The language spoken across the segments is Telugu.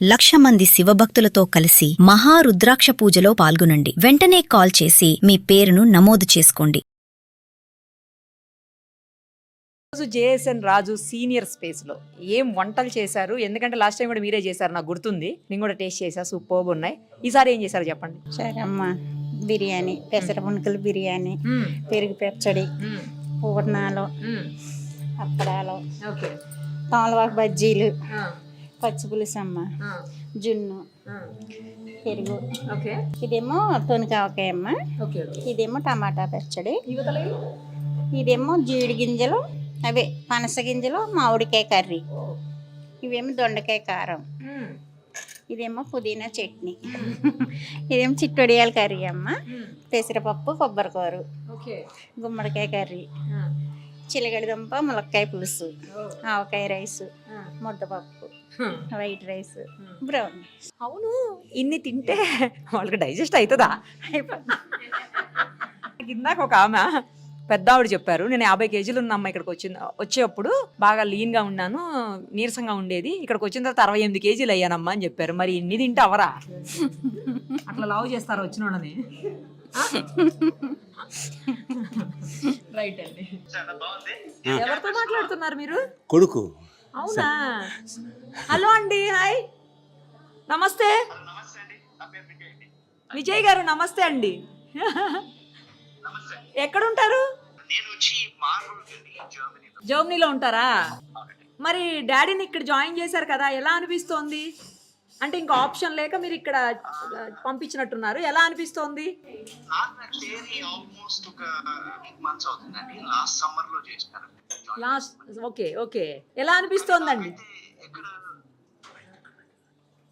1,00,000 మంది శివభక్తులతో కలిసి మహారుద్రాక్ష పూజలో పాల్గొనండి. వెంటనే కాల్ చేసి మీ పేరును నమోదు చేసుకోండి. జేఎస్ఎన్ రాజు సీనియర్ స్పేస్లో ఏం వంటలు చేశారు? ఎందుకంటే లాస్ట్ టైం కూడా మీరే చేశారు, నాకు గుర్తుంది. నేను కూడా టేస్ట్ చేశా, సూపర్గా ఉన్నాయి. ఈసారి ఏం చేశారు చెప్పండి. సరే అమ్మ, బిర్యానీ, పెసర పునుకులు బిర్యానీ, పెరుగు పచ్చడి, పూర్ణాలు, అప్పడాలు, తాళవాకు బజ్జీలు, పచ్చి పులుసు అమ్మ, జున్ను, పెరుగు. ఇదేమో తొనికావకాయ అమ్మ, ఇదేమో టమాటా పచ్చడి, ఇదేమో జీడి గింజలు, అవే పనస గింజలు, మామిడికాయ కర్రీ, ఇవేమో దొండకాయ కారం, ఇదేమో పుదీనా చట్నీ, ఇదేమో చిట్టొడియాల కర్రీ అమ్మ, పెసరపప్పు, కొబ్బరికూర, గుమ్మడికాయ కర్రీ, చిలగడదుంప ములక్కాయ పులుసు, ఆవకాయ రైసు, ముద్దపప్పు, వైట్ రైస్, బ్రౌన్. అవును, ఇన్ని తింటే వాళ్ళకి డైజెస్ట్ అవుతుందా? ఇందాక ఒక ఆమె పెద్ద ఆవిడ చెప్పారు, నేను 50 కేజీలు ఉన్న అమ్మ ఇక్కడికి వచ్చేటప్పుడు బాగా లీన్గా ఉన్నాను, నీరసంగా ఉండేది, ఇక్కడికి వచ్చిన తర్వాత 68 కేజీలు అయ్యానమ్మా అని చెప్పారు. మరి ఇన్ని తింటే అవరా? అట్లా లావు చేస్తారు వచ్చిన వాళ్ళని. రైట్ అండి. ఎవరితో మాట్లాడుతున్నారు మీరు? కొడుకు. అవునా? హలో అండి, హాయ్, నమస్తే. విజయ్ గారు నమస్తే అండి. ఎక్కడుంటారు? జర్మనీలో ఉంటారా? మరి డాడీని ఇక్కడ జాయిన్ చేశారు కదా, ఎలా అనిపిస్తోంది? అంటే ఇంకా ఆప్షన్ లేక మీరు ఇక్కడ పంపించినట్టున్నారు, ఎలా అనిపిస్తోంది? ఓకే ఓకే, ఎలా అనిపిస్తోందండి?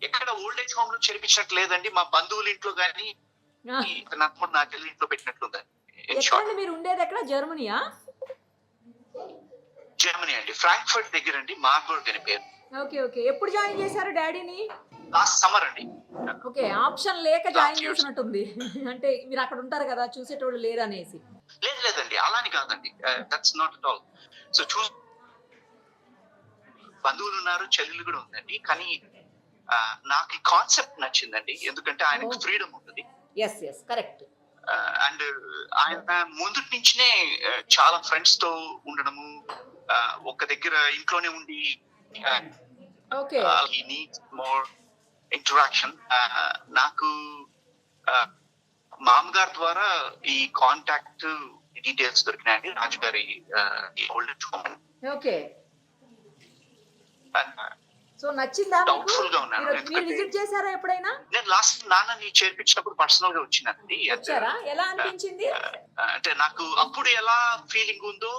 ఎక్కడ ఓల్డ్ ఏజ్ హోమ్ లో చేర్పించినట్టు లేదండి, మా బంధువుల ఇంట్లో గానీ నా చెల్లి ఇంట్లో పెట్టినట్లుంది. మీరు ఉండేది ఎక్కడ? జర్మనీయా? జర్మనీ అండి, ఫ్రాంక్ఫర్ట్ దగ్గర అండి, మార్బర్గ్ అని పేరు. ఓకే ఓకే, ఎప్పుడు జాయిన్ చేశారు డాడీని? లాస్ట్ సమ్మర్ అండి. ఓకే, ఆప్షన్ లేక జాయిన్ చేసినట్టుంది. అంటే మీరు అక్కడ ఉంటారు కదా, చూసేటోళ్ళు లేరు అనేసి. లేదండి, అలాని కాదండి, that's not at all. So బంధువులు ఉన్నారు, చెల్లెలు కూడా ఉందండి, కానీ నాకు ఈ కాన్సెప్ట్ నచ్చిందండి, ఎందుకంటే ఆయనకు ఫ్రీడమ్ ఉంటుంది. కరెక్ట్. అండ్ ఆయన ముందు నుంచినే చాలా ఫ్రెండ్స్ తో ఉండడము, ఒక దగ్గర ఇంట్లోనే ఉండి he needs more interaction. నాకు మామగారి ద్వారా ఈ కాంటాక్ట్ డీటెయిల్స్ దొరికినాయండి, రాజుగారి old age home. Okay, so నచ్చిందా? డౌట్ఫుల్ గా ఉన్నాను. మీరు విజిట్ చేశారా ఎప్పుడైనా? నేను లాస్ట్ నాన్నని చేర్పించినప్పుడు పర్సనల్ గా వచ్చినానండి. ఎలా అనిపించింది? అంటే నాకు అప్పుడు ఎలా ఫీలింగ్ ఉందో,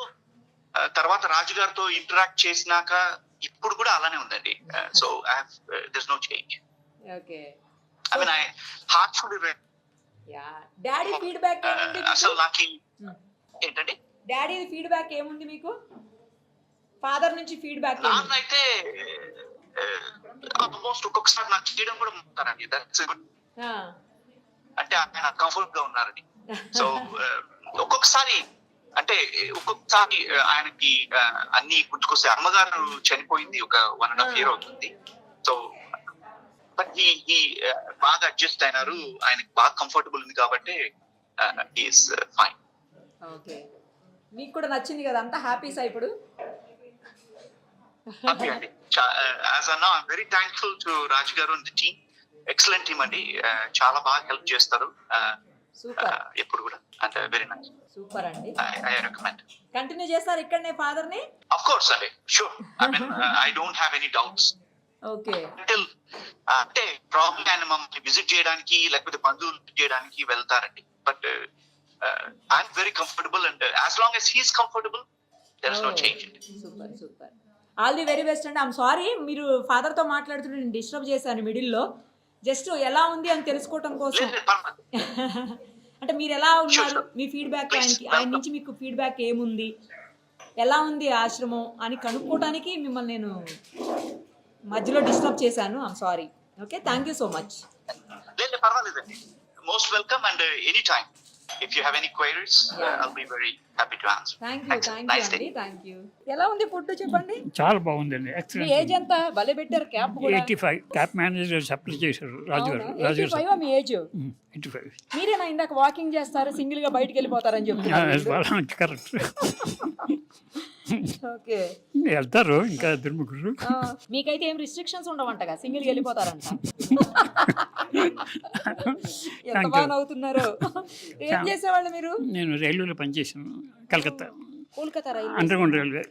తర్వాత రాజుగారితో ఇంటరాక్ట్ చేసినాక ఇప్పుడు కూడా అలానే ఉందండి. So there's no change. Okay, I mean, I heartfully daddy feedback ఏముంది? అసలు నాకు ఏంటండి డాడీ ఫీడ్బ్యాక్ ఏముంది మీకు? ఫాదర్ నుంచి ఫీడ్బ్యాక్? నాన్న అయితే ఆల్మోస్ట్ ఒక్కొక్కసారి నాకు చేయడం కూడా ఉంటారండి, దట్స్ గుడ్. అంటే ఆయన కంఫర్ట్ గా ఉన్నారని. సో ఒక్కొక్కసారి ఆయనకి అన్ని గుర్తుకొస్తే, అమ్మగారు చనిపోయింది ఒక 1.5 year అవుతుంది. సో బట్ ఈ బాగా అడ్జస్ట్ అయినారు, ఆయనకి బాగా కంఫర్టబుల్ ఉంది కాబట్టి ఈస్ ఫైన్. ఓకే, మీకు కూడా నచ్చింది కదా, అంతా హ్యాపీసా ఇప్పుడు? హ్యాపీ అండి. As an I'm very thankful to Raju garu and the team. Excellent team అండి, చాలా బాగా హెల్ప్ చేస్తారు ఎప్పుడు కూడా. అంటే వెరీ నైస్, సూపర్ అండి. I recommend. కంటిన్యూ చేస్తారు ఇక్కడనే ఫాదర్ ని? ఆఫ్ కోర్స్ అండి, sure. I mean I don't have any doubts. Okay, అంటే ప్రాబ్లం ఆయన మమ్మల్ని విజిట్ చేయడానికి లేకపోతే బంధువులు చేయడానికి వెళ్తారండి, but I'm very comfortable and as long as he is comfortable there is no change. Super super, all the very best అండి. ఐఎమ్ సారీ, మీరు ఫాదర్ తో మాట్లాడుతుంటే నేను డిస్టర్బ్ చేశాను మిడిల్లో. జస్ట్ ఎలా ఉంది అని తెలుసుకోవటం కోసం. అంటే మీరు ఎలా ఉన్నారు, మీ ఫీడ్బ్యాక్, ఆయన నుంచి మీకు ఫీడ్బ్యాక్ ఏముంది, ఎలా ఉంది ఆశ్రమం అని కనుక్కోవడానికి మిమ్మల్ని నేను మధ్యలో డిస్టర్బ్ చేశాను. I'm sorry. Okay, thank you so much. పర్వాలేదండి, most welcome and any time. if you have any queries, I'll be very happy to answer. Thank you Thanks. Thank you Nice day. అండి థ్యాంక్ యూ. ఎలా ఉంది ఫుడ్ చెప్పండి. చాలా బాగుందండి, మీ ఎక్సలెంట్. ఏజ్ ఎంత? భలే పెట్టారు క్యాప్ కూడా. 85 క్యాప్ మేనేజర్ అప్లై చేశారు రాజు గారు. 85 మీ ఏజ్. 85. మీరేనా ఇందాక వాకింగ్ చేస్తారు, సింగిల్ గా బయటికి వెళ్ళిపోతారని చెప్తున్నారు. కరెక్ట్. ఓకే, వెళ్తారు ఇంకా ఇద్దరు ముగ్గురు. మీకైతే ఏం రిస్ట్రిక్షన్స్ ఉండవంటగా, సింగిల్ గా వెళ్ళిపోతారంట. ఎంత Thank బాగా you. నవ్వుతున్నారు. ఏం చేసేవాళ్ళు మీరు? నేను రైల్వేలో పనిచేసాను, Calcutta Kolkata railway. Underground railway,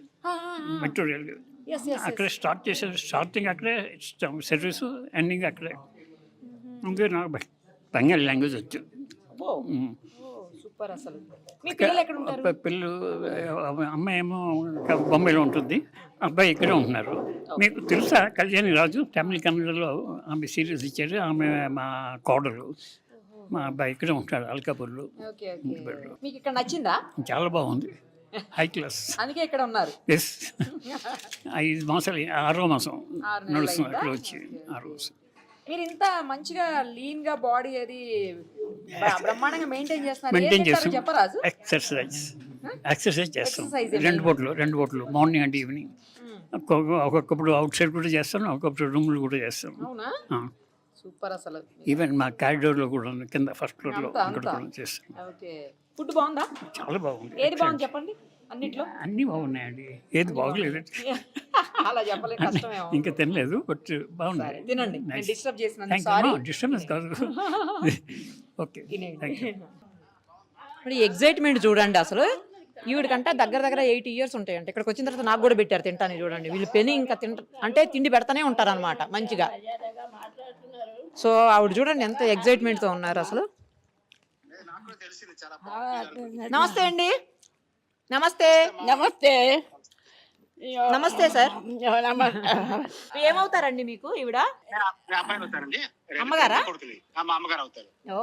metro railway. Yes yes అక్కడే స్టార్ట్ చేశారు, స్టార్టింగ్ అక్కడే, సర్వీసు ఎండింగ్ అక్కడే. ఇంకా నాకు బెంగాలీ లాంగ్వేజ్ వచ్చు. సూపర్. అసలు మీ పిల్లలు ఎక్కడ ఉంటారు? పిల్లలు, అమ్మాయి ఏమో బొంబాయిలో ఉంటుంది, అబ్బాయి ఇక్కడే ఉంటున్నారు. మీకు తెలుసా కళ్యాణి రాజు? తమిళ కన్నడలో ఆమె సీరియల్స్ ఇచ్చారు, ఆమె మా కోడలు. మా అబ్బాయి ఇక్కడే ఉంటాడు, అల్కాపూర్లో. Okay okay. మీకు ఇక్కడ నచ్చిందా? చాలా బాగుంది, హై క్లాస్. అందుకే ఇక్కడ ఉన్నారు. ఎస్. 5 మాసాలు, 6వ మాసం 6 నెలలు నడుస్తుంది అయిందా? అక్కడ వచ్చి 6 మాసం. మీరు ఇంత మంచిగా లీన్ గా బాడీ అది బ్రహ్మాండంగా మెయింటైన్ చేస్తున్నారు. మెయింటైన్ చేస్తాం. చెప్పరాజు. ఎక్సర్సైజ్ చేస్తాం. Exercise 2 పూటలు మార్నింగ్ అండ్ ఈవినింగ్. ఒక్కొక్కప్పుడు అవుట్ సైడ్ కూడా చేస్తాను, ఒక్కొక్కప్పుడు రూమ్లో కూడా చేస్తాను. అవునా? సూపర్. అసలు ఈవెన్ మా కారిడోర్లో కూడా కింద ఫస్ట్ ఫ్లోర్లో అంతా, అక్కడ అంతా. కూడా చేస్తాను. ఓకే. ఫుడ్ బాగుందా? చాలా బాగుంది. ఏది బాగుంది చెప్పండి అన్నిట్లో. అన్నీ బాగున్నాయండి, ఏది బాగోలేదు. అలా చెప్పలేదు, కష్టమేమో. ఇంకా తినలేదు, బట్ బాగున్నాయి. సరే, తినండి. నేను Nice. డిస్టర్బ్ చేసినందుకు Thank you. సారీ. డిస్టర్బెన్స్ కాదు. Okay, thank you. ఇప్పుడు ఎగ్జైట్మెంట్ చూడండి అసలు. ఈవిడికంటే దగ్గర 8 years ఉంటాయంట. ఇక్కడికి వచ్చిన తర్వాత నాకు కూడా పెట్టారు తింటాను. చూడండి వీళ్ళు పెని ఇంకా అంటే తిండి పెడతానే ఉంటారు అనమాట మంచిగా. సో ఆవిడ చూడండి ఎంత ఎగ్జైట్మెంట్తో ఉన్నారు అసలు. నమస్తే అండి. నమస్తే. నమస్తే. నమస్తే సార్. ఏమవుతారండి మీకు ఈవిడ? అబ్బాయి అవుతారండి. అమ్మగారా? మా అమ్మగారు అవుతారు. ఓ,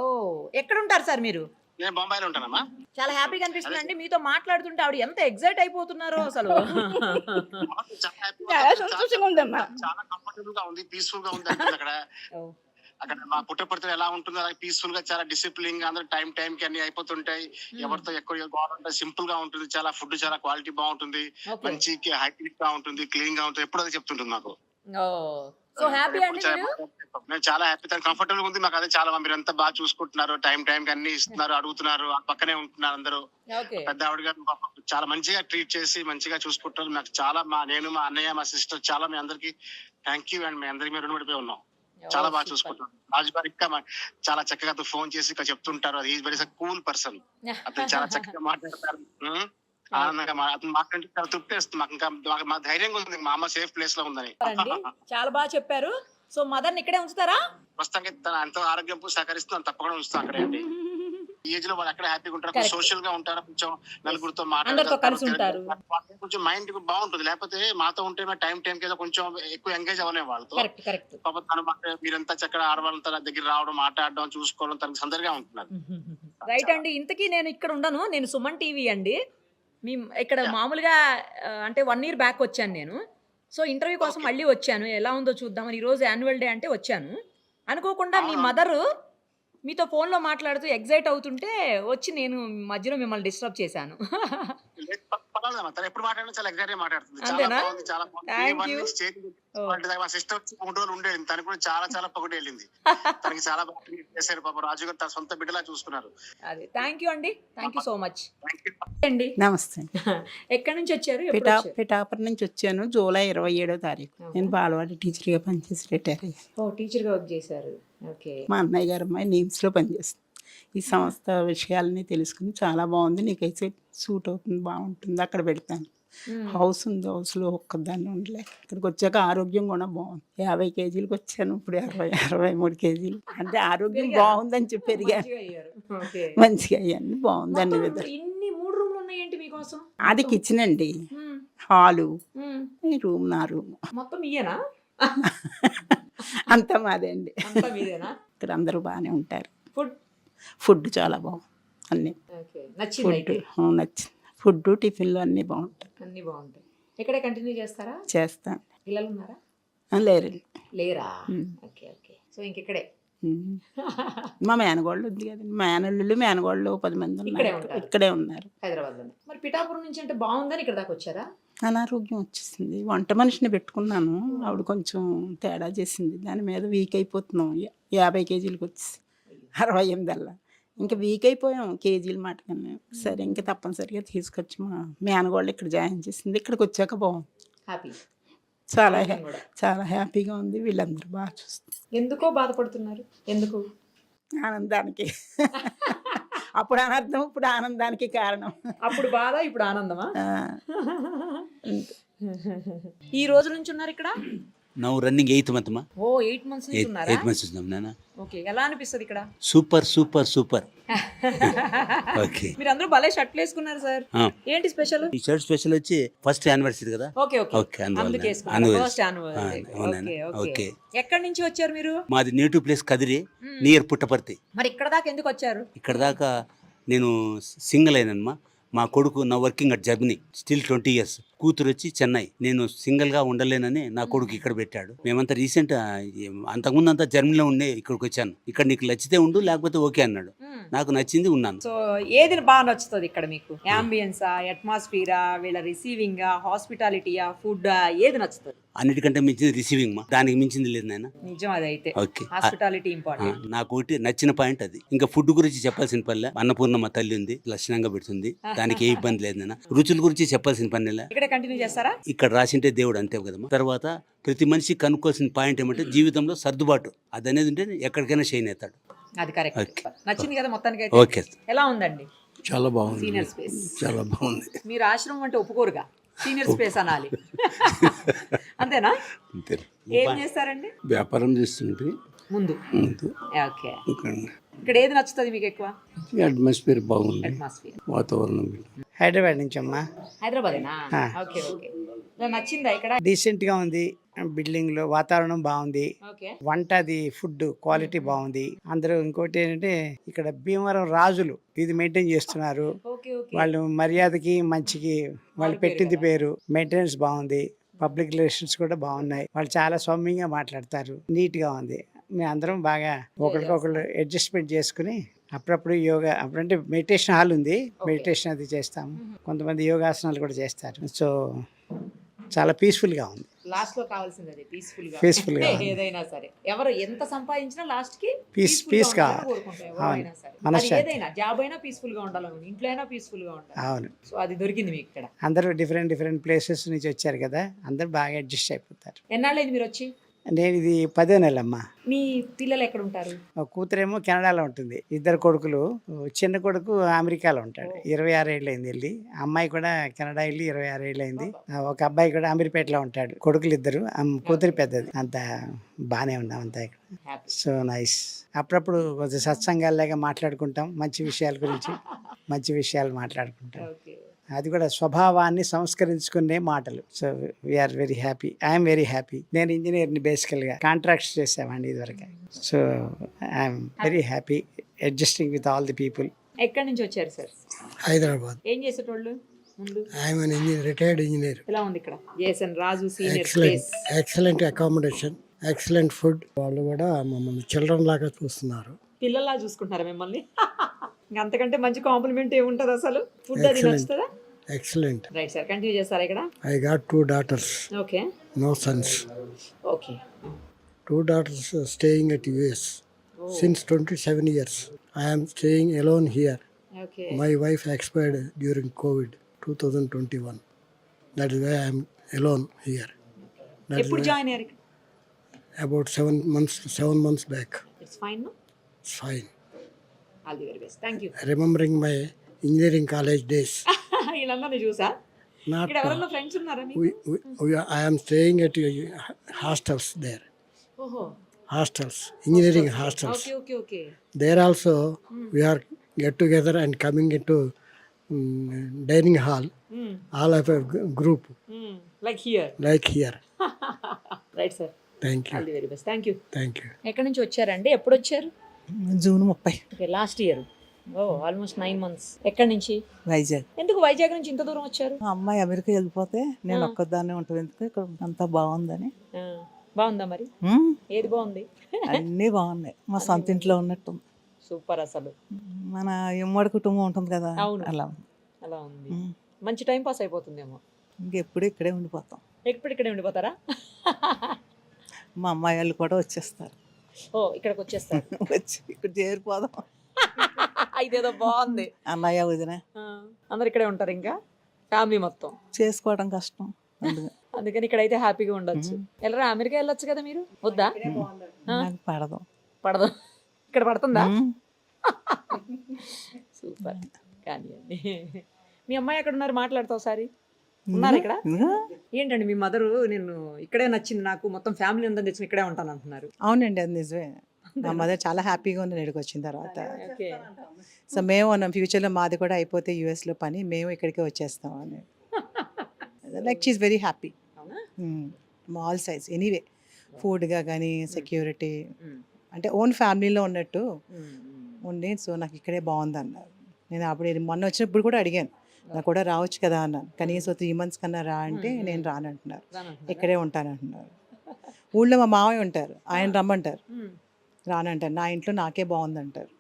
ఎక్కడ ఉంటారు సార్ మీరు? నేను బొంబాయిలో ఉంటానమ్మా. చాలా హ్యాపీగా అనిపిస్తుందండి మీతో మాట్లాడుతుంటే. ఆవిడ ఎంత ఎగ్జైట్ అయిపోతున్నారో అసలు. చాలా సంతోషంగా ఉందమ్మా. చాలా కంఫర్టబుల్ గా ఉంది, పీస్ఫుల్ గా ఉంది. అక్కడ మా పుట్టపర్తిలో ఎలా ఉంటుందో అలాగే పీస్ఫుల్ గా, చాలా డిసిప్లిన్ గా, అందరూ టైం కి అన్ని అయిపోతుంటాయి. ఎవరితో ఎక్కువ బాగుంటుంది, సింపుల్ గా ఉంటుంది. చాలా ఫుడ్ చాలా క్వాలిటీ బాగుంటుంది, మంచి హైజీనిక్ గా ఉంటుంది, క్లీన్ గా ఉంటుంది. ఎప్పుడు అదే చెప్తుంటుంది నాకు. సో హ్యాపీ అండి మీరు? నేను చాలా హ్యాపీ, కంఫర్టబుల్ గా ఉంది మాకు. అదే చాలా మీరు ఎంత బాగా చూసుకుంటున్నారు, టైం కి అన్ని ఇస్తున్నారు, అడుగుతున్నారు, ఆ పక్కనే ఉంటున్నారు అందరూ. పెద్ద ఆవిడ గారు చాలా మంచిగా ట్రీట్ చేసి మంచిగా చూసుకుంటున్నారు. నాకు చాలా నేను, మా అన్నయ్య, మా సిస్టర్, చాలా మీ అందరికి థ్యాంక్ యూ. అండ్ మీ అందరికి మేము రుణపడిపోయి ఉన్నాం. చాలా బాగా చూసుకుంటున్నారు. రాజు గారు ఇంకా చాలా చక్కగా ఫోన్ చేసి ఇక్కడ చెప్తుంటారు. అది ఈజ్ వెరీ కూల్ పర్సన్. అతను చాలా చక్కగా మాట్లాడతారు, ఆనందంగా అతను మాట్లాడి చాలా తృప్తి వేస్తుంది మాకు. ఇంకా మా ధైర్యంగా ఉంది, మా అమ్మ సేఫ్ ప్లేస్ లో ఉందని. చాలా బాగా చెప్పారు. సో మదర్ ఇక్కడే ఉంచుతారా? ప్రస్తుతానికి తన ఎంతో ఆరోగ్యం సహకరిస్తుంది, తప్పకుండా ఉంచుతాం అక్కడే అండి. ఈ ఏజ్ లో వాళ్ళు అక్కడ హ్యాపీగా ఉంటారు, సోషల్ గా ఉంటారు, కొంచెం నలుగురితో మాట్లాడతారు, కొంచెం మైండ్ బాగుంటుంది. లేకపోతే మాతో ఉంటే టైం ఏదో కొంచెం ఎక్కువ ఎంగేజ్ అవ్వలేము వాళ్ళతో. పాపం తను మీరంతా చక్కగా ఆడవాళ్ళంతా దగ్గర రావడం, మాట్లాడడం, చూసుకోవడం తనకు సందడిగా ఉంటున్నారు. రైట్ అండి. ఇంతకీ నేను ఇక్కడ ఉండను, నేను సుమన్ టీవీ అండి. మీ ఇక్కడ మామూలుగా అంటే 1 year బ్యాక్ వచ్చాను నేను. సో ఇంటర్వ్యూ కోసం మళ్ళీ వచ్చాను, ఎలా ఉందో చూద్దామని. ఈరోజు యాన్యువల్ డే అంటే వచ్చాను. అనుకోకుండా మీ మదరు మీతో ఫోన్లో మాట్లాడుతూ ఎగ్జైట్ అవుతుంటే వచ్చి నేను మధ్యలో మిమ్మల్ని డిస్టర్బ్ చేశాను. ఎప్పుడు మాట్లాడినా చాలా ఎగ్జైట్ గా మాట్లాడుతుంది. అంతేనా? చాలా మా సిస్టర్ 3 రోజులు ఉండేది, తను కూడా చాలా పొగటి వెళ్ళింది. తనకి చాలా బాగా చేశారు పాప. రాజు గారు తన సొంత బిడ్డలా చూసుకున్నారు. అదే, థ్యాంక్ యూ అండి, థ్యాంక్ యూ సో మచ్ అండి. నమస్తే. ఎక్కడి నుంచి వచ్చారు? పిఠాపురం నుంచి వచ్చాను, జూలై 27వ తారీఖు. నేను బాలవాడి టీచర్గా పనిచేసి రిటైర్ అయ్యాను. ఓ, టీచర్గా వర్క్ చేశారు. ఓకే. మా అన్నయ్య గారు అమ్మాయి నేమ్స్లో పనిచేస్తుంది. ఈ సంస్థ విషయాలని తెలుసుకుని చాలా బాగుంది, నీకైతే సూట్ అవుతుంది, బాగుంటుంది, అక్కడ పెడతాను. హౌస్ ఉంది, హౌస్లో ఒక్కదాన్ని ఉండలే. ఇక్కడికి వచ్చాక ఆరోగ్యం కూడా బాగుంది. 50 kgs వచ్చాను, ఇప్పుడు 63 kgs. అంటే ఆరోగ్యం బాగుందని చెప్పి పెరిగాను, మంచిగా అయ్యాను, బాగుంది అన్ని విధాలు. అది కిచెన్ అండి, హాలు, ఈ రూమ్ నా రూమ్ మొత్తం ఇయ్యనా? అంతా మాదే అండి. ఇక్కడ అందరూ బాగానే ఉంటారు. ఫుడ్ చాలా బాగుంది, అన్ని నచ్చింది. ఫుడ్ టిఫిన్లు అన్నీ బాగుంటాయి. అన్ని బాగుంటాయి. ఇక్కడే కంటిన్యూ చేస్తారా? చేస్తాను. పిల్లలు ఉన్నారా? లేరండి. లేరా? Okay okay. సో ఇంకెక్కడే ఉమ్. మా మేనగోళ్ళు ఉంది కదండి, మేనల్లుళ్ళు మేనగోళ్ళు 10 మంది ఇక్కడే ఉన్నారు, ఉంటారు. ఇక్కడే ఉన్నారు. హైదరాబాద్లోనే. మరి పిఠాపురం నుంచి అంటే బాగుందని ఇక్కడ దాకా వచ్చారా? అనారోగ్యం వచ్చేసింది, వంట మనిషిని పెట్టుకున్నాను, ఆవిడ కొంచెం తేడా చేసింది, దాని మీద వీక్ అయిపోతున్నాం. 50 కేజీలకు వచ్చి 68 అలా ఇంకా వీక్ అయిపోయాం కేజీల మాట కన్నా. సరే ఇంకా తప్పనిసరిగా తీసుకొచ్చి మా మేనగోళ్ళు ఇక్కడ జాయిన్ చేసింది. ఇక్కడికి వచ్చాక బాగుంది, హ్యాపీ. చాలా కూడా. చాలా హ్యాపీగా ఉంది. వీళ్ళందరూ బాగా చూస్తారు. ఎందుకో బాధపడుతున్నారు? ఎందుకు? ఆనందానికి అప్పుడు అనర్థం, ఇప్పుడు ఆనందానికి కారణం. అప్పుడు బాధ, ఇప్పుడు ఆనందమా? ఆ, ఈ రోజు నుంచి ఉన్నారు ఇక్కడ? నౌ రన్నింగ్ 8th month మా. ఓ 8 months నుంచి ఉన్నారా? 8 months ఉన్నాం నాన్న. ఓకే, ఎలా అనిపిస్తుంది ఇక్కడ? Super super super. ఓకే. మీరు అందరూ భలే షర్ట్లు వేసుకున్నారు సార్. ఏంటి స్పెషల్? ఈ షర్ట్ స్పెషల్ వచ్చి ఫస్ట్ యానివర్సరీ కదా. ఓకే ఓకే ఓకే, అందువల్ల. అందుకే ఫస్ట్ యానివర్సరీ. Okay okay. ఎక్కడి నుంచి వచ్చారు మీరు? మాది native place Kadiri, near Puttaparthi. మరి ఇక్కడ దాకా ఎందుకు వచ్చారు? ఇక్కడ దాకా నేను సింగిల్ అయినమ్మా. మా కొడుకు నా working at Germany, still 20 years. కూతురు వచ్చి చెన్నై. నేను సింగిల్గా ఉండలేనని నా కొడుకు ఇక్కడ పెట్టాడు. మేమంతా రీసెంట్, అంతకుముందు అంతా జర్మనీలో ఉండే ఇక్కడికి వచ్చాను. ఇక్కడ నీకు నచ్చితే ఉండు, లేకపోతే ఓకే అన్నాడు. నాకు నచ్చింది, ఉన్నాను. సో ఏది బాగా నచ్చుతుంది ఇక్కడ మీకు? యాంబియన్సా, అట్మాస్ఫియరా, వీళ్ళ రిసీవింగా, హాస్పిటాలిటీయా, ఫుడ్, ఏది నచ్చుతుంది? అన్నిటికంటే మించింది రిసీవింగ్ మా. దానికి మించింది లేదు నాయన. నిజం అదైతే. ఓకే. Hospitality important. నాకు ఒకటి నచ్చిన పాయింట్ అది. ఇంకా ఫుడ్ గురించి చెప్పాల్సిన పనిలే. అన్నపూర్ణమ్మ తల్లి ఉంది, లక్షణంగా పెడుతుంది, దానికి ఏ ఇబ్బంది లేదు నాన్న. రుచుల గురించి చెప్పాల్సిన పనిలే. ఇక్కడే కంటిన్యూ చేస్తారా? ఇక్కడ రాసింటే దేవుడు, అంతే కదమ్మా. తర్వాత ప్రతి మనిషి కనుక్కోవాల్సిన పాయింట్ ఏమంటే జీవితంలో సర్దుబాటు. అది అనేది ఉంటే ఎక్కడికైనా షైన్ అవుతాడు. అది కరెక్ట్. ఓకే. నచ్చింది కదా మొత్తానికి అయితే? ఓకే. ఎలా ఉందండి? చాలా బాగుంది, సీనియర్ స్పేస్ చాలా బాగుంది. మీరు ఆశ్రమం అంటే ఒప్పుకోరుగా, సీనియర్ స్పేస్ అనాలి. అంతేనా? అంతే. ఏం చేస్తారండి? వ్యాపారం చేస్తుంటే ముందు. ముందు ఓకే. ఇక్కడ ఇక్కడ ఏది నచ్చుతుంది మీకు ఎక్కువ? అట్మాస్ఫియర్ బాగుంది, అట్మాస్ఫియర్, వాతావరణం. హైదరాబాద్ నుంచి అమ్మా. హైదరాబాదేనా? Okay okay. నచ్చిందా ఇక్కడ? డీసెంట్ గా ఉంది, బిల్డింగ్ లో వాతావరణం బాగుంది, ఓకే. వంట అది ఫుడ్ క్వాలిటీ బాగుంది. అందరూ ఇంకోటి ఏంటంటే ఇక్కడ భీమవరం రాజులు ఇది మెయింటైన్ చేస్తున్నారు. Okay okay. వాళ్ళు మర్యాదకి మంచికి వాళ్ళు పెట్టింది పేరు. మెయింటెనెన్స్ బాగుంది, పబ్లిక్ రిలేషన్స్ కూడా బాగున్నాయి. వాళ్ళు చాలా సౌమ్యంగా మాట్లాడతారు, నీట్ గా ఉంది. మేము అందరం బాగా ఒకరికొకరు అడ్జస్ట్మెంట్ చేసుకుని అప్పుడప్పుడు యోగా, అప్పుడంటే మెడిటేషన్ హాల్ ఉంది, మెడిటేషన్ అది చేస్తాము. కొంతమంది యోగాసనాలు కూడా చేస్తారు. సో చాలా పీస్ఫుల్గా ఉంది. లాస్ట్ లో కావాల్సింది అదే, Peaceful గా. ఏదైనా సరే ఎవరు ఎంత సంపాదించినా లాస్ట్ కి పీస్ గా. ఎవరైనా సరే, అది మనశ్శాంతి. ఏదైనా జాబ్ అయినా పీస్ఫుల్ గా ఉండాలి, ఇంట్లో అయినా పీస్ఫుల్ గా ఉండాలి. అవును. సో అది దొరికింది మీకు ఇక్కడ. అందరూ డిఫరెంట్ ప్లేసెస్ నుంచి వచ్చారు కదా, అందరూ బాగా అడ్జస్ట్ అయిపోతారు. ఎన్నాళ్ళైంది మీరు వచ్చి? నేను ఇది 10వ నెలమ్మా. మీ పిల్లలు ఎక్కడ ఉంటారు? ఒక కూతురేమో కెనడాలో ఉంటుంది, 2 కొడుకులు. చిన్న కొడుకు అమెరికాలో ఉంటాడు, 26 ఏళ్ళు అయింది వెళ్ళి. అమ్మాయి కూడా కెనడా వెళ్ళి 26 ఏళ్ళు అయింది. ఒక అబ్బాయి కూడా అమీర్పేటలో ఉంటాడు. కొడుకులు 2, కూతురు పెద్దది. అంత బాగానే ఉన్నాం అంతా ఇక్కడ. So nice. అప్పుడప్పుడు కొంచెం సత్సంగాల్లాగా మాట్లాడుకుంటాం, మంచి విషయాల గురించి మంచి విషయాలు మాట్లాడుకుంటాం. ఓకే. అది కూడా స్వభావాన్ని సంస్కరించుకునే మాటలు. So we're very happy, I'm very happy. నేను ఇంజనీర్ని, బేసికల్గా కాంట్రాక్ట్స్ చేసామండి ఇదివరకు. So I'm very happy adjusting with all the people. ఎక్కడి నుంచి వచ్చారు సార్? హైదరాబాద్. ఏం చేసేటోళ్ళు ముందు? I'm an engineer, retired engineer. ఎలా ఉంది ఇక్కడ? Jason Raju senior excellent, space. Excellent accommodation, excellent food. వాళ్ళు కూడా మమ్మల్ని చిల్డ్రన్ లాగా చూస్తున్నారు. పిల్లల్లా చూసుకుంటున్నారా మిమ్మల్ని? అంతకంటే మంచి కాంప్లిమెంట్ ఏముంటది అసలు? ఫుడ్ అది నచ్చుతుందా? ఎక్సలెంట్. రైట్ సార్, కంటిన్యూ చేస్తారా ఇక్కడ? I got 2 daughters, okay no sons. Okay. 2 daughters staying at US since 27 years. I am staying alone here. Okay. My wife expired during COVID 2021. That is why I am alone here. That is ఎప్పుడు why జాయిన్ అయ్యారు? about 7 months back. It's fine. It's fine. All the very best. Thank you. Remembering my engineering college days. వీళ్ళందరినీ చూసా. Not ఇక్కడ ఎవరన్నా ఫ్రెండ్స్ ఉన్నారా మీకు? I am staying at hostels there. ఓహో. Hostels, engineering hostels. Okay okay okay. There also we are get together and coming into dining hall. All of a group like here. like here. Right sir. Thank all you. The very best. Thank you. Thank you. ఎక్కడి నుంచి వచ్చారండి? ఎప్పుడు వచ్చారు? June 30 okay, last year. Oh almost 9 months. ఎక్కడి నుంచి? వైజాగ్. ఎందుకు వైజాగ్ నుంచి ఇంత దూరం వచ్చారు? మా అమ్మాయి అమెరికా వెళ్ళిపోతే నేను ఒక్కదాన్నే ఉంటాను, ఎందుకు ఇక్కడ అంతా బాగుందని. బాగుందా మరి? ఏది బాగుంది? అన్నీ బాగున్నాయి. మా సొంత ఇంట్లో ఉన్నట్టు. సూపర్ అసలు. మన ఉమ్మడి కుటుంబం ఉంటుంది కదా, అవును. అలా ఉంది. అలా ఉంది. మంచి టైం పాస్ అయిపోతుందేమో. ఇంకెప్పుడు ఇక్కడే ఉండిపోతాం. ఎప్పుడు ఇక్కడే ఉండిపోతారా? మా అమ్మాయి వాళ్ళు కూడా వచ్చేస్తారు. ఓ, ఇక్కడికి వచ్చేస్తారు. వచ్చి ఇక్కడ చేరిపోదాం. ఇదేదో బాగుంది. అన్నయ్య వదిన అందరు ఇక్కడే ఉంటారు, ఇంకా ఫ్యామిలీ మొత్తం. చేసుకోవడం కష్టం, అందుకని ఇక్కడైతే హ్యాపీగా ఉండొచ్చు. వెళ్ళరా, అమెరికా వెళ్ళొచ్చు కదా మీరు? వద్దా? నాకు పడదు. పడదు. ఇక్కడ పడుతుందా? సూపర్. కానీ మీ అమ్మాయి ఎక్కడ ఉన్నారు? మాట్లాడతావు ఒకసారి. ఉన్నారు ఇక్కడ? ఏంటండి మీ మదరు నేను ఇక్కడే నచ్చింది నాకు, మొత్తం ఫ్యామిలీ అంతా తెచ్చిన ఇక్కడే ఉంటాను అంటున్నారు. అవునండి, అది నిజమే. మా మదర్ చాలా హ్యాపీగా ఉంది ఇక్కడికి వచ్చిన తర్వాత. ఓకే. సో మేము ఉన్నాం, ఫ్యూచర్లో మాది కూడా అయిపోతే యూఎస్లో పని, మేము ఇక్కడికే వచ్చేస్తాం అని. Like she's very happy. All sides anyway, ఫుడ్గా కానీ సెక్యూరిటీ, అంటే ఓన్ ఫ్యామిలీలో ఉన్నట్టు ఉండి. సో నాకు ఇక్కడే బాగుంది అన్నారు. నేను అప్పుడు మొన్న వచ్చినప్పుడు కూడా అడిగాను, నాకు కూడా రావచ్చు కదా అన్నాను. కనీసం 3 months కన్నా రా అంటే నేను రానంటున్నారు, ఇక్కడే ఉంటానంటున్నారు. ఊళ్ళో మా మావయ్య ఉంటారు, ఆయన రమ్మంటారు, రానంటారు. నా ఇంట్లో నాకే బాగుందంటారు.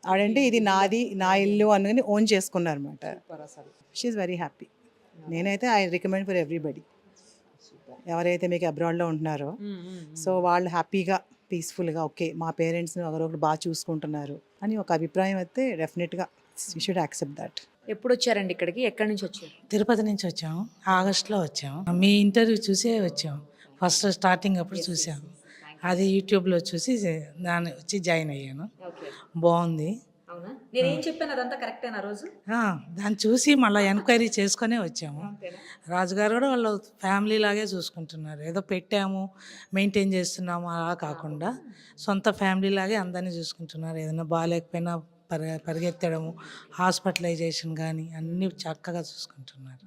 ఆడంటే ఇది నాది, నా ఇల్లు అని ఓన్ చేసుకున్నారు అనమాట. She very happy. నేనైతే ఐ రికమెండ్ ఫర్ ఎవ్రీబడి, ఎవరైతే మీకు అబ్రాడ్లో ఉంటున్నారో, సో వాళ్ళు హ్యాపీగా పీస్ఫుల్గా ఓకే మా పేరెంట్స్ని ఒకరొకరు బాగా చూసుకుంటున్నారు అని ఒక అభిప్రాయం అయితే డెఫినెట్గా యూ షుడ్ యాక్సెప్ట్ దట్. ఎప్పుడు వచ్చారండి ఇక్కడికి? ఎక్కడి నుంచి వచ్చారు? తిరుపతి నుంచి వచ్చాము, ఆగస్టులో వచ్చాము. మీ ఇంటర్వ్యూ చూసే వచ్చాము, ఫస్ట్ స్టార్టింగ్ అప్పుడు చూసాము. అది యూట్యూబ్లో చూసి దాన్ని వచ్చి జాయిన్ అయ్యాను. బాగుంది. అవునా? నేనేం చెప్పాను అదంతా కరెక్టేనా? రోజు దాన్ని చూసి మళ్ళీ ఎంక్వైరీ చేసుకునే వచ్చాము. రాజుగారు కూడా వాళ్ళ ఫ్యామిలీ లాగే చూసుకుంటున్నారు. ఏదో పెట్టాము మెయింటైన్ చేస్తున్నాము అలా కాకుండా సొంత ఫ్యామిలీ లాగే అందరినీ చూసుకుంటున్నారు. ఏదైనా బాగాలేకపోయినా పరిగెత్తడము, హాస్పిటలైజేషన్ కానీ అన్నీ చక్కగా చూసుకుంటున్నారు.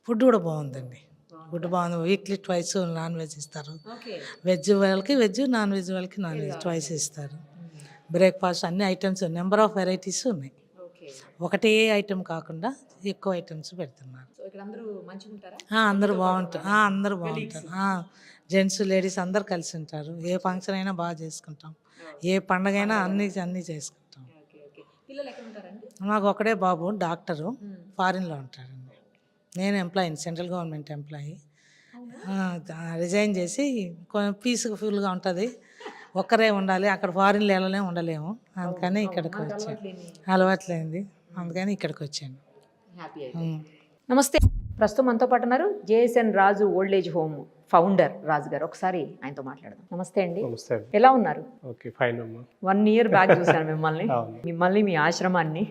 ఫుడ్ కూడా బాగుందండి. ఫుడ్ బాగుంది. వీక్లీ ట్వైస్ నాన్ వెజ్ ఇస్తారు. వెజ్ వాళ్ళకి వెజ్, నాన్ వెజ్ వాళ్ళకి నాన్ వెజ్ ట్వైస్ ఇస్తారు. బ్రేక్ఫాస్ట్ అన్ని ఐటమ్స్, నెంబర్ ఆఫ్ వెరైటీస్ ఉన్నాయి. ఒకటే ఐటెం కాకుండా ఎక్కువ ఐటమ్స్ పెడుతున్నారు. అందరూ బాగుంటారు. అందరూ బాగుంటారు. జెంట్స్ లేడీస్ అందరు కలిసి ఉంటారు. ఏ ఫంక్షన్ అయినా బాగా చేసుకుంటాం, ఏ పండగ అయినా అన్నీ చేసుకుంటాం. నాకు ఒకడే బాబు, డాక్టరు, ఫారిన్లో ఉంటాడండి. నేను ఎంప్లాయీని, సెంట్రల్ గవర్నమెంట్ ఎంప్లాయీ. రిజైన్ చేసి కొంచెం పీస్ఫుల్గా ఉంటుంది, ఒక్కరే ఉండాలి. అక్కడ ఫారిన్లో వెళ్ళలే ఉండలేము, అందుకని ఇక్కడికి వచ్చాను. అలవాట్లేంది, అందుకని ఇక్కడికి వచ్చాను. నమస్తే. ప్రస్తుతం మనతో పాటు ఉన్నారు జేఎస్ఎన్ రాజు ఓల్డ్ ఏజ్ హోమ్ ఫౌండర్ రాజు గారు. ఒకసారి ఆయనతో మాట్లాడదాం. నమస్తే అండి. ఎలా ఉన్నారు? 1 year బ్యాక్ చూసాను మిమ్మల్ని మీ ఆశ్రమాన్ని,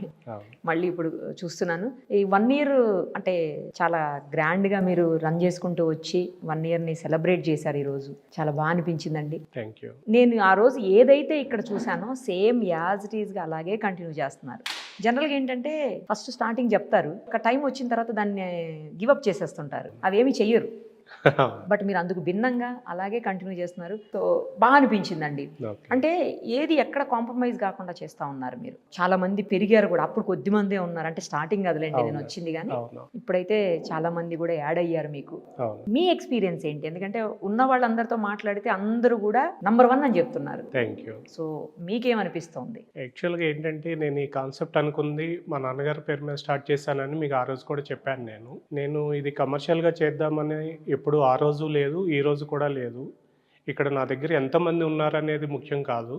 మళ్ళీ ఇప్పుడు చూస్తున్నాను. ఈ 1 year అంటే చాలా గ్రాండ్ గా మీరు రన్ చేసుకుంటూ వచ్చి 1 year ని సెలబ్రేట్ చేశారు. ఈ రోజు చాలా బాగా అనిపించిందండి. నేను ఆ రోజు ఏదైతే ఇక్కడ చూసానో సేమ్ యాజ్ ఇట్ ఈస్ గా అలాగే కంటిన్యూ చేస్తున్నారు. జనరల్గా ఏంటంటే ఫస్ట్ స్టార్టింగ్ చెప్తారు, ఒక టైం వచ్చిన తర్వాత దాన్ని గివప్ చేసేస్తుంటారు, అవేమి చెయ్యరు. బట్ మీరు అందుకు భిన్నంగా అలాగే కంటిన్యూ చేస్తున్నారు. సో బాగా అనిపించిందండి. అంటే ఏది ఎక్కడ కాంప్రమైజ్ కాకుండా చేస్తూ ఉన్నారు మీరు. చాలా మంది పెరిగారు కూడా, అప్పుడు కొద్ది మందే ఉన్నారు, అంటే స్టార్టింగ్ అదిలేండి నేను వచ్చింది, కానీ ఇప్పుడైతే చాలా మంది కూడా యాడ్ అయ్యారు. మీకు మీ ఎక్స్పీరియన్స్ ఏంటి? ఎందుకంటే ఉన్న వాళ్ళందరితో మాట్లాడితే అందరూ కూడా నంబర్ 1 అని చెప్తున్నారు. సో మీకేమనిపిస్తోంది? యాక్చువల్గా ఏంటంటే నేను ఈ కాన్సెప్ట్ అనుకుంది మా నాన్నగారి పేరు మీద స్టార్ట్ చేశానని మీకు ఆ రోజు కూడా చెప్పాను. నేను ఇది కమర్షియల్గా చేద్దామని ఎప్పుడు ఆ రోజు లేదు, ఈ రోజు కూడా లేదు. ఇక్కడ నా దగ్గర ఎంతమంది ఉన్నారనేది ముఖ్యం కాదు,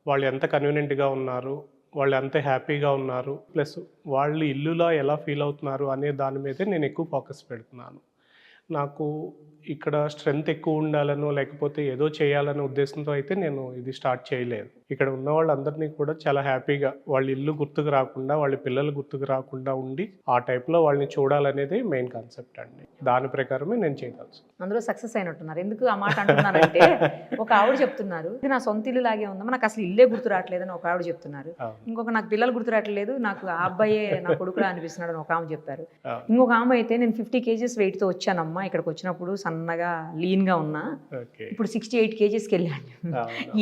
వాళ్ళు ఎంత కన్వీనియంట్గా ఉన్నారు, వాళ్ళు ఎంత హ్యాపీగా ఉన్నారు, ప్లస్ వాళ్ళు ఇల్లులా ఎలా ఫీల్ అవుతున్నారు అనే దాని మీదే నేను ఎక్కువ ఫోకస్ పెడుతున్నాను. నాకు ఇక్కడ స్ట్రెంగ్త్ ఎక్కువ ఉండాలనో లేకపోతే ఏదో చేయాలనే ఉద్దేశంతో అయితే నేను ఇది స్టార్ట్ చేయలేదు. ఇక్కడ ఉన్న వాళ్ళందరినీ కూడా చాలా హ్యాపీగా వాళ్ళ ఇల్లు గుర్తుకు రాకుండా, వాళ్ళ పిల్లలు గుర్తుకు రాకుండా ఉండి ఆ టైప్లో వాళ్ళని చూడాలనేది మెయిన్ కాన్సెప్ట్ అండి. దాని ప్రకారమే నేను చేయవచ్చు. అందులో సక్సెస్ అయినట్టున్నారు. ఎందుకు ఆ మాట అంటున్నారంటే, ఒక ఆవిడ చెప్తున్నారు ఇది నా సొంత ఇల్లు లాగే ఉందమ్మా, నాకు అసలు ఇల్లే గుర్తు రావట్లేదని ఒక ఆవిడ చెప్తున్నారు. ఇంకొక నాకు పిల్లలు గుర్తు రావట్లేదు, నాకు ఆ అబ్బాయే నా కొడుకులా అనిపిస్తున్నాడు అని ఒక ఆమె చెప్పారు. ఇంకొక ఆమె అయితే నేను 50 kgs వెయిట్తో వచ్చానమ్మా, ఇక్కడికి వచ్చినప్పుడు సన్నగా లీన్గా ఉన్నా, ఇప్పుడు 68 kgsకి వెళ్ళాను.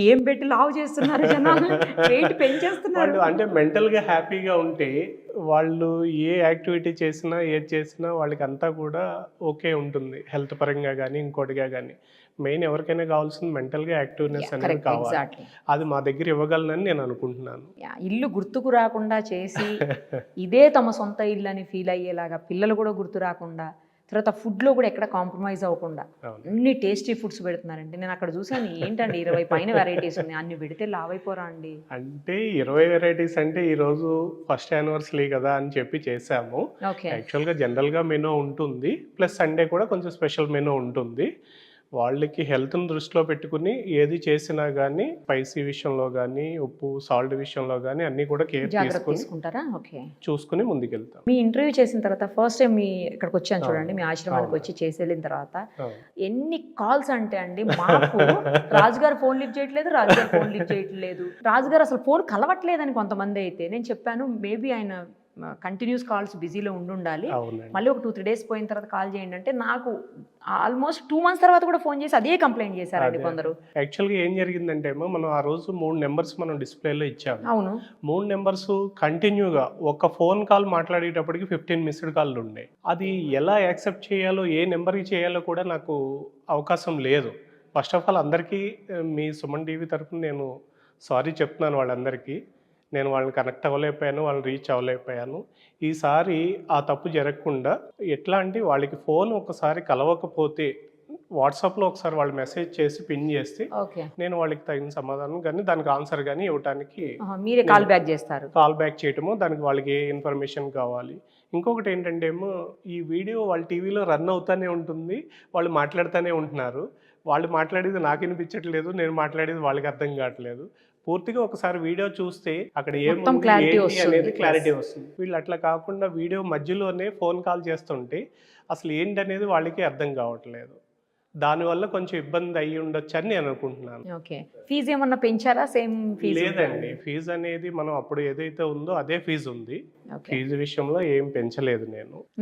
ఏం పెట్టి లావు చేస్తున్నారు జనాలు, వెయిట్ పెంచేస్తున్నారు. అంటే మెంటల్గా హ్యాపీగా ఉంటే వాళ్ళు ఏ యాక్టివిటీ చేసినా ఏది చేసినా వాళ్ళకి అంతా కూడా ఓకే ఉంటుంది, హెల్త్ పరంగా కానీ ఇంకోటిగా కానీ. మెయిన్ ఎవరికైనా కావాల్సింది మెంటల్గా యాక్టివ్నెస్ అనేది కరెక్ట్, కావాలి. ఎగ్జాక్ట్లీ. అది మా దగ్గర ఇవ్వగలనని నేను అనుకుంటున్నాను. ఇల్లు గుర్తుకు రాకుండా చేసి ఇదే తమ సొంత ఇల్లు అని ఫీల్ అయ్యేలాగా, పిల్లలు కూడా గుర్తు రాకుండా, తర్వాత ఫుడ్లో కూడా ఎక్కడ కాంప్రమైజ్ అవ్వకుండా అన్ని టేస్టీ ఫుడ్స్ పెడుతున్నారండి. నేను అక్కడ చూసాను, ఏంటండి 20 పైన వెరైటీస్ ఉన్నాయి, అన్ని పెడితే లావైపోరా అండి. అంటే 20 వెరైటీస్ అంటే ఈరోజు ఫస్ట్ యానివర్సరీ కదా అని చెప్పి చేసాము. ఓకే. యాక్చువల్గా జనరల్గా మెనూ ఉంటుంది, ప్లస్ సండే కూడా కొంచెం స్పెషల్ మెనూ ఉంటుంది. వాళ్ళకి హెల్త్ని దృష్టిలో పెట్టుకుని ఏది చేసినా కానీ స్పైసీ విషయంలో కానీ, ఉప్పు సాల్ట్ విషయంలో కానీ అన్నీ కూడా కేర్ జాగ్రత్త తీసుకుంటారా? ఓకే. చూసుకుని ముందుకెళ్తాం. మీ ఇంటర్వ్యూ చేసిన తర్వాత ఫస్ట్ టైం మీ ఇక్కడికి వచ్చాను చూడండి, మీ ఆశ్రమానికి వచ్చి చేసి వెళ్ళిన తర్వాత ఎన్ని కాల్స్ అంటే అండి, మాకు రాజుగారు ఫోన్ లిఫ్ట్ చేయట్లేదు, రాజుగారు ఫోన్ లిఫ్ట్ చేయట్లేదు, రాజుగారు అసలు ఫోన్ కలవట్లేదని కొంతమంది అయితే. నేను చెప్పాను మేబీ ఆయన కంటిన్యూస్ కాల్స్ బిజీలో ఉండాలి, మళ్ళీ ఒక 2-3 డేస్ పోయిన తర్వాత కాల్ చేయండి అంటే, నాకు ఆల్మోస్ట్ 2 months తర్వాత కూడా ఫోన్ చేసి అదే కంప్లైంట్ చేశారండి కొందరు. యాక్చువల్గా ఏం జరిగిందంటే ఏమో, మనం ఆ రోజు 3 నెంబర్స్ మనం డిస్ప్లేలో ఇచ్చాము. అవును. 3 నెంబర్స్ కంటిన్యూగా ఒక ఫోన్ కాల్ మాట్లాడేటప్పటికి 15 మిస్డ్ కాల్లు ఉండే. అది ఎలా యాక్సెప్ట్ చేయాలో, ఏ నెంబర్కి చేయాలో కూడా నాకు అవకాశం లేదు. ఫస్ట్ ఆఫ్ ఆల్ అందరికీ మీ సుమన్ టీవీ తరఫున నేను సారీ చెప్తున్నాను వాళ్ళందరికీ. నేను వాళ్ళని కనెక్ట్ అవ్వలేకపోయాను, వాళ్ళని రీచ్ అవ్వలేకపోయాను. ఈసారి ఆ తప్పు జరగకుండా ఎట్లా అంటే, వాళ్ళకి ఫోన్ ఒకసారి కలవకపోతే వాట్సాప్లో ఒకసారి వాళ్ళు మెసేజ్ చేసి పిన్ చేస్తే నేను వాళ్ళకి తగిన సమాధానం కానీ దానికి ఆన్సర్ కానీ ఇవ్వడానికి మీరే కాల్ బ్యాక్ చేస్తారు. కాల్ బ్యాక్ చేయటము, దానికి వాళ్ళకి ఏ ఇన్ఫర్మేషన్ కావాలి. ఇంకొకటి ఏంటంటే ఏమో, ఈ వీడియో వాళ్ళ టీవీలో రన్ అవుతూనే ఉంటుంది, వాళ్ళు మాట్లాడుతూనే ఉంటున్నారు. వాళ్ళు మాట్లాడేది నాకు వినిపించట్లేదు, నేను మాట్లాడేది వాళ్ళకి అర్థం కావట్లేదు. పూర్తిగా ఒకసారి వీడియో చూస్తే అక్కడ ఏముంది అనేది క్లారిటీ వస్తుంది. వీళ్ళు అట్లా కాకుండా వీడియో మధ్యలోనే ఫోన్ కాల్ చేస్తుంటే అసలు ఏంటనేది వాళ్ళకి అర్థం కావట్లేదు. దానివల్ల కొంచెం ఇబ్బంది అయ్యి ఉండొచ్చు అని నేను అనుకుంటున్నాను. ఓకే. ఫీజు ఏమన్నా పెంచారా? Same fees? లేదండి, ఫీజు అనేది మనం అప్పుడు ఏదైతే ఉందో అదే ఫీజు ఉంది. ఫీజు విషయంలో ఏం పెంచలేదు.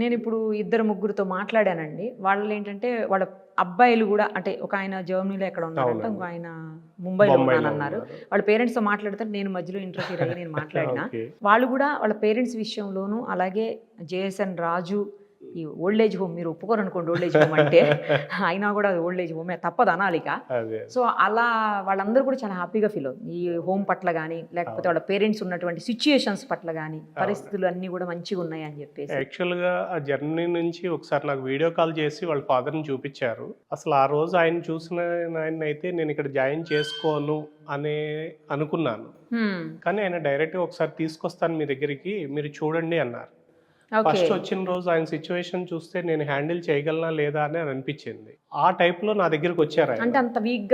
నేను ఇప్పుడు 2-3 మాట్లాడానండి. వాళ్ళు ఏంటంటే వాళ్ళ అబ్బాయిలు కూడా, అంటే ఒక ఆయన జర్మనీలో ఎక్కడ ఉన్నారంట, ఇంకో ఆయన ముంబైలో ఉన్నానన్నారు. వాళ్ళ పేరెంట్స్తో మాట్లాడితే నేను మధ్యలో ఇంటర్ఫీర్ అయ్యి నేను మాట్లాడినా. వాళ్ళు కూడా వాళ్ళ పేరెంట్స్ విషయంలోనూ, అలాగే జేఎస్ఎన్ రాజు ఈ ఓల్డ్ ఏజ్ హోమ్, మీరు ఒప్పుకోరు అనుకోండి ఓల్డ్ ఏజ్ హోమ్ అంటే, అయినా కూడా ఓల్డ్ ఏజ్ హోమే తప్పదు అనాలిక. సో అలా వాళ్ళందరూ కూడా చాలా హ్యాపీగా ఫీల్ అవుతుంది ఈ హోమ్ పట్ల కానీ, లేకపోతే వాళ్ళ పేరెంట్స్ ఉన్నటువంటి సిచ్యుయేషన్స్ పట్ల కానీ, పరిస్థితులు అన్నీ కూడా మంచిగా ఉన్నాయి అని చెప్పేసి. యాక్చువల్గా ఆ జర్నీ నుంచి ఒకసారి నాకు వీడియో కాల్ చేసి వాళ్ళ ఫాదర్ని చూపించారు. అసలు ఆ రోజు ఆయన చూసిన ఆయన అయితే నేను ఇక్కడ జాయిన్ చేసుకోను అనే అనుకున్నాను, కానీ ఆయన డైరెక్ట్గా ఒకసారి తీసుకొస్తాను మీ దగ్గరికి, మీరు చూడండి అన్నారు. ఫస్ట్ వచ్చిన రోజు ఆయన సిచ్యువేషన్ చూస్తే నేను హ్యాండిల్ చేయగలనా లేదా అని అనిపించింది. ఆ టైప్ లో నా దగ్గరకు వచ్చారు. అంత వీక్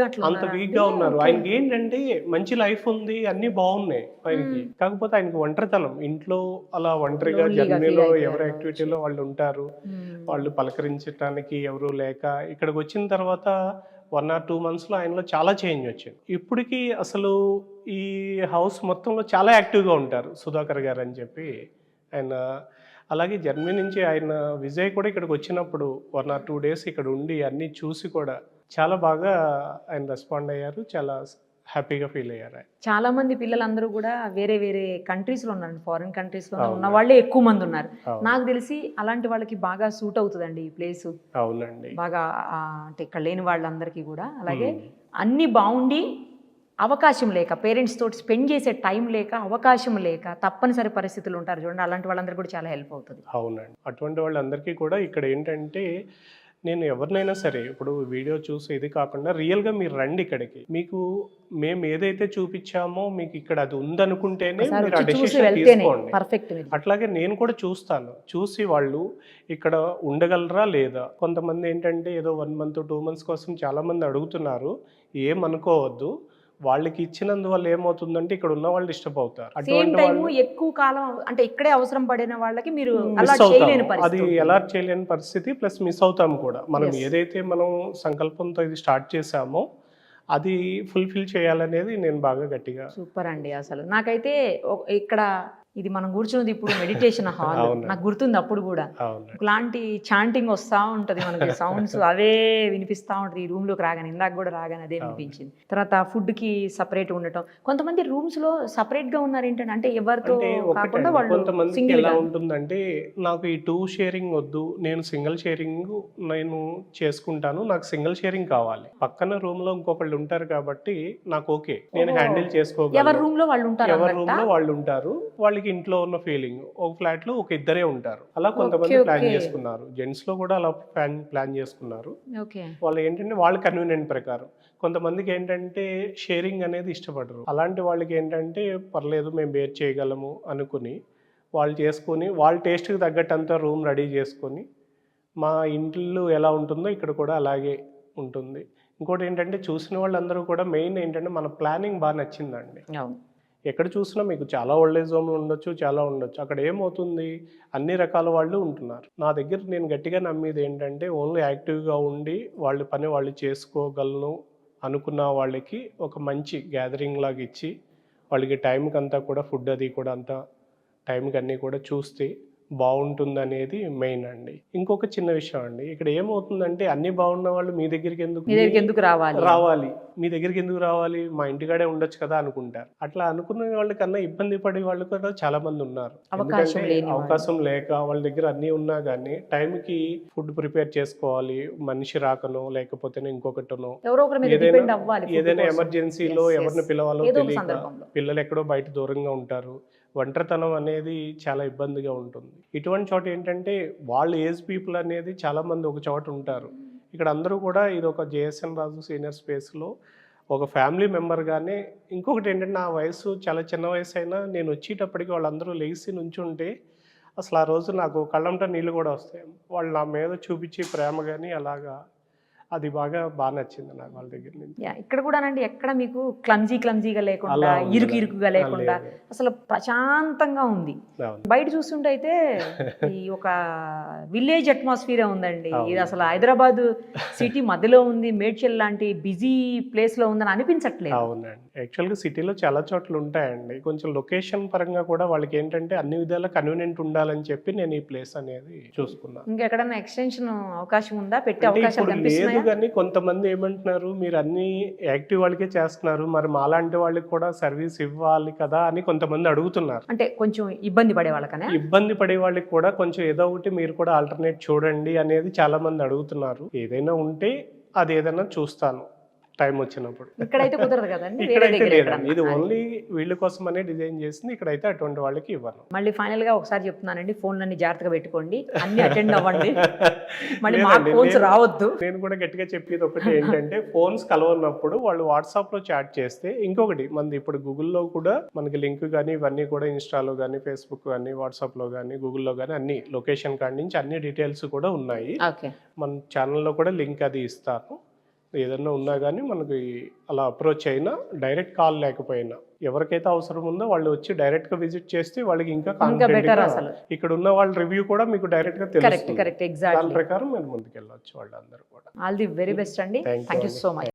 గా ఉన్నారు. ఆయనకి ఏంటంటే మంచి లైఫ్ ఉంది, అన్ని బాగున్నాయి ఆయనకి, కాకపోతే ఆయనకి ఒంటరితనం, ఇంట్లో అలా ఒంటరిగా జర్నీలో ఎవరి యాక్టివిటీలో వాళ్ళు ఉంటారు, వాళ్ళు పలకరించడానికి ఎవరు లేక, ఇక్కడికి వచ్చిన తర్వాత 1 or 2 months ఆయనలో చాలా చేంజ్ వచ్చింది. ఇప్పటికీ అసలు ఈ హౌస్ మొత్తంలో చాలా యాక్టివ్గా ఉంటారు సుధాకర్ గారు అని చెప్పి ఆయన. అలాగే జర్మనీ నుంచి ఆయన విజయ్ కూడా ఇక్కడికి వచ్చినప్పుడు 1 or 2 days ఇక్కడ ఉండి అన్నీ చూసి కూడా చాలా బాగా ఆయన రెస్పాండ్ అయ్యారు, చాలా హ్యాపీగా ఫీల్ అయ్యారు. చాలా మంది పిల్లలందరూ కూడా వేరే వేరే కంట్రీస్లో ఉన్నారు, ఫారిన్ కంట్రీస్లో ఉన్న వాళ్ళే ఎక్కువ మంది ఉన్నారు. నాకు తెలిసి అలాంటి వాళ్ళకి బాగా సూట్ అవుతుందండి ఈ ప్లేస్. అవునండి, బాగా అంటే ఇక్కడ లేని వాళ్ళందరికీ కూడా. అలాగే అన్నీ బాగుండి అవకాశం లేక, పేరెంట్స్ తోటి స్పెండ్ చేసే టైం లేక, అవకాశం లేక తప్పనిసరి పరిస్థితులు ఉంటారు చూడండి, అలాంటి వాళ్ళందరికీ కూడా చాలా హెల్ప్ అవుతుంది. అవునండి, అటువంటి వాళ్ళందరికీ కూడా ఇక్కడ ఏంటంటే, నేను ఎవరినైనా సరే ఇప్పుడు వీడియో చూసి ఇది కాకుండా రియల్గా మీరు రండి ఇక్కడికి, మీకు మేము ఏదైతే చూపించామో మీకు ఇక్కడ అది ఉందనుకుంటేనే మీరు ఆ డెసిషన్ తీసుకోండి. అట్లాగే నేను కూడా చూస్తాను, చూసి వాళ్ళు ఇక్కడ ఉండగలరా లేదా. కొంతమంది ఏంటంటే ఏదో 1 month 2 months కోసం చాలా మంది అడుగుతున్నారు, ఏమనుకోవద్దు. వాళ్ళకి ఇచ్చినందువల్ల ఏమవుతుందంటే ఇక్కడ ఉన్న వాళ్ళు డిస్టర్బ్ అవుతారు. ఎక్కువ కాలం అంటే ఇక్కడే అవసరం పడిన వాళ్ళకి మీరు అది అలర్ట్ చేయలేని పరిస్థితి, ప్లస్ మిస్ అవుతాం కూడా. మనం ఏదైతే మనం సంకల్పంతో ఇది స్టార్ట్ చేసామో అది ఫుల్ఫిల్ చేయాలనేది నేను బాగా గట్టిగా. సూపర్ అండి. అసలు నాకైతే ఇక్కడ ఇది మనం కూర్చున్నది ఇప్పుడు మెడిటేషన్ హాల్. అవునండి. నాకు గుర్తుంది అప్పుడు కూడా అవునండి. ఒకలాంటి చాంటింగ్ వస్తూ ఉంటుంది మనకి, సౌండ్స్ అవే వినిపిస్తూ ఉంటుంది. ఈ రూమ్లోకి రాగానే, ఇందాక కూడా రాగానే అదే వినిపించింది. తర్వాత ఫుడ్కి సపరేట్ ఉండటం. కొంతమంది రూమ్స్లో సపరేట్గా ఉన్నారు ఏంటంటే, అంటే ఎవరితో అంటే కాకుండా ఒకటండి, వాళ్ళు కొంతమందికి సింగిల్ ఎలా ఉంటుందంటే, నాకు ఈ 2 షేరింగ్ వద్దు, నేను సింగిల్ షేరింగ్ నేను చేసుకుంటాను, నాకు సింగిల్ షేరింగ్ కావాలి. పక్కన రూమ్ లో ఇంకొకళ్ళు ఉంటారు కాబట్టి నాకు ఓకే, నేను హ్యాండిల్ ఎవరి చేసుకోగలను. రూమ్ లో వాళ్ళు ఉంటారు ఎవరి అన్నట్టా? రూమ్ లో వాళ్ళు ఉంటారు, వాళ్ళకి ఇంట్లో ఉన్న ఫీలింగ్. ఒక ఫ్లాట్ లో ఒక ఇద్దరే ఉంటారు. అలా కొంతమంది ఓకే, ప్లాన్ ఓకే. చేసుకున్నారు. జెంట్స్ లో కూడా అలా ప్లాన్ చేసుకున్నారు. ఓకే. వాళ్ళు ఏంటంటే వాళ్ళ కన్వీనియంట్ ప్రకారం. కొంతమందికి ఏంటంటే షేరింగ్ అనేది ఇష్టపడరు. అలాంటి వాళ్ళకి ఏంటంటే పర్లేదు మేము బేర్ చేయగలము అనుకుని వాళ్ళు చేసుకొని, వాళ్ళ టేస్ట్కి తగ్గట్టంతా రూమ్ రెడీ చేసుకొని, మా ఇంట్లో ఎలా ఉంటుందో ఇక్కడ కూడా అలాగే ఉంటుంది. ఇంకోటి ఏంటంటే చూసిన వాళ్ళందరూ కూడా మెయిన్ ఏంటంటే మన ప్లానింగ్ బాగా నచ్చిందండి. అవును. ఎక్కడ చూసినా మీకు చాలా ఓల్డేజ్ హోమ్లు ఉండొచ్చు, చాలా ఉండొచ్చు. అక్కడ ఏమవుతుంది, అన్ని రకాల వాళ్ళు ఉంటున్నారు. నా దగ్గర నేను గట్టిగా నమ్మేది ఏంటంటే, ఓన్లీ యాక్టివ్గా ఉండి వాళ్ళ పని వాళ్ళు చేసుకోగలను అనుకున్న వాళ్ళకి ఒక మంచి గ్యాదరింగ్ లాగా ఇచ్చి, వాళ్ళకి టైంకి అంతా కూడా ఫుడ్ అది కూడా అంతా టైంకి అన్నీ కూడా చూస్తే బాగుంటుంది అనేది మెయిన్ అండి. ఇంకొక చిన్న విషయం అండి, ఇక్కడ ఏమవుతుందంటే అన్ని బాగున్న వాళ్ళు మీ దగ్గరికి ఎందుకు రావాలి? మీ దగ్గరికి ఎందుకు రావాలి, మా ఇంటికాడే ఉండొచ్చు కదా అనుకుంటారు. అట్లా అనుకునే వాళ్ళకన్నా ఇబ్బంది పడే వాళ్ళు కూడా చాలా మంది ఉన్నారు. ఎందుకంటే అవకాశం లేక వాళ్ళ దగ్గర అన్నీ ఉన్నా కానీ టైంకి ఫుడ్ ప్రిపేర్ చేసుకోవాలి, మనిషి రాకనో లేకపోతే ఇంకొకటనో, ఎవరో ఒకరి మీద డిపెండ్ అవ్వాలి. ఏదైనా ఎమర్జెన్సీలో ఎవరిని పిలవాలో తెలియక పిల్లలు ఎక్కడో బయట దూరంగా ఉంటారు. ఒంటరితనం అనేది చాలా ఇబ్బందిగా ఉంటుంది. ఇటువంటి చోట ఏంటంటే వాళ్ళ ఏజ్ పీపుల్ అనేది చాలామంది ఒక చోట ఉంటారు. ఇక్కడ అందరూ కూడా ఇది ఒక జేఎస్ఎన్ రాజు సీనియర్ స్పేస్లో ఒక ఫ్యామిలీ మెంబర్గానే. ఇంకొకటి ఏంటంటే నా వయసు చాలా చిన్న వయసు అయినా నేను వచ్చేటప్పటికి వాళ్ళందరూ లేచి నుంచుంటే అసలు ఆ రోజు నాకు కళ్ళంట నీళ్ళు కూడా వస్తాయి. వాళ్ళు నా మీద చూపించే ప్రేమ కానీ అలాగా అది బాగా నచ్చింది నాకు వాళ్ళ దగ్గర నుంచి. ఇక్కడ కూడానండి, ఎక్కడ మీకు క్లమ్జీగా లేకుండా, ఇరుకుగా లేకుండా అసలు ప్రశాంతంగా ఉంది. బయట చూస్తుంటే అయితే ఈ ఒక విలేజ్ అట్మాస్ఫియర్ ఉందండి. ఇది అసలు హైదరాబాద్ సిటీ మధ్యలో ఉంది, మేడ్చల్ లాంటి బిజీ ప్లేస్ లో ఉందని అనిపించట్లేదు. అవునండి, యాక్చువల్గా సిటీలో చాలా చోట్ల ఉంటాయండి. కొంచెం లొకేషన్ పరంగా కూడా వాళ్ళకి ఏంటంటే అన్ని విధాలా కన్వీనియంట్ ఉండాలని చెప్పి నేను ఈ ప్లేస్ అనేది చూసుకున్నాను. ఇంకెక్కడన్నా ఎక్స్టెన్షన్ అవకాశం ఉందా, పెట్టే అవకాశాలు కనిపిస్తున్నాయా? కానీ కొంతమంది ఏమంటున్నారు, మీరు అన్ని యాక్టివ్ వాళ్ళకే చేస్తున్నారు, మరి మాలాంటి వాళ్ళకి కూడా సర్వీస్ ఇవ్వాలి కదా అని కొంతమంది అడుగుతున్నారు. అంటే కొంచెం ఇబ్బంది పడే వాళ్ళకనే, ఇబ్బంది పడే వాళ్ళకి కూడా కొంచెం ఏదో ఒకటి మీరు కూడా ఆల్టర్నేట్ చూడండి అనేది చాలా మంది అడుగుతున్నారు. ఏదైనా ఉంటే అది ఏదైనా చూస్తాను టైం వచ్చినప్పుడు. ఇక్కడైతే కుదరదు కదండి, ఇక్కడైతే లేదండి, ఇది ఓన్లీ వీళ్ళ కోసమనే డిజైన్ చేసింది. ఇక్కడైతే అటువంటి వాళ్ళకి ఇవ్వను. మళ్ళీ ఫైనల్ గా ఒకసారి చెప్తున్నానండి, ఫోన్లన్నీ జాగ్రత్తగా పెట్టుకోండి, అన్ని అటెండ్ అవ్వండి, మళ్ళీ మాకు ఫోన్స్ రావద్దు. నేను కూడా గట్టిగా చెప్పేది ఒకటి ఏంటంటే, ఫోన్స్ కలవనప్పుడు వాళ్ళు వాట్సాప్ లో చాట్ చేస్తే, ఇంకొకటి మనది ఇప్పుడు గూగుల్లో కూడా మనకి లింక్ కానీ ఇవన్నీ కూడా ఇన్స్టాలో కానీ ఫేస్బుక్ కానీ వాట్సాప్ లో కానీ గూగుల్లో కానీ అన్ని లొకేషన్ కాడి నుంచి అన్ని డీటెయిల్స్ కూడా ఉన్నాయి. మన ఛానల్లో కూడా లింక్ అది ఇస్తాను. ఏదన్నా ఉన్నా కానీ మనకి అలా అప్రోచ్ అయినా, డైరెక్ట్ కాల్ లేకపోయినా ఎవరికైతే అవసరం ఉందో వాళ్ళు వచ్చి డైరెక్ట్ గా విజిట్ చేస్తే వాళ్ళకి ఇంకా ఇక్కడ ఉన్న వాళ్ళ రివ్యూ కూడా మీకు డైరెక్ట్ గా తెలుస్తుంది. దాని ప్రకారం మీరు ముందుకు వెళ్ళొచ్చు వాళ్ళందరూ కూడా. ఆల్ ది వెరీ బెస్ట్ అండి. Thank you so much.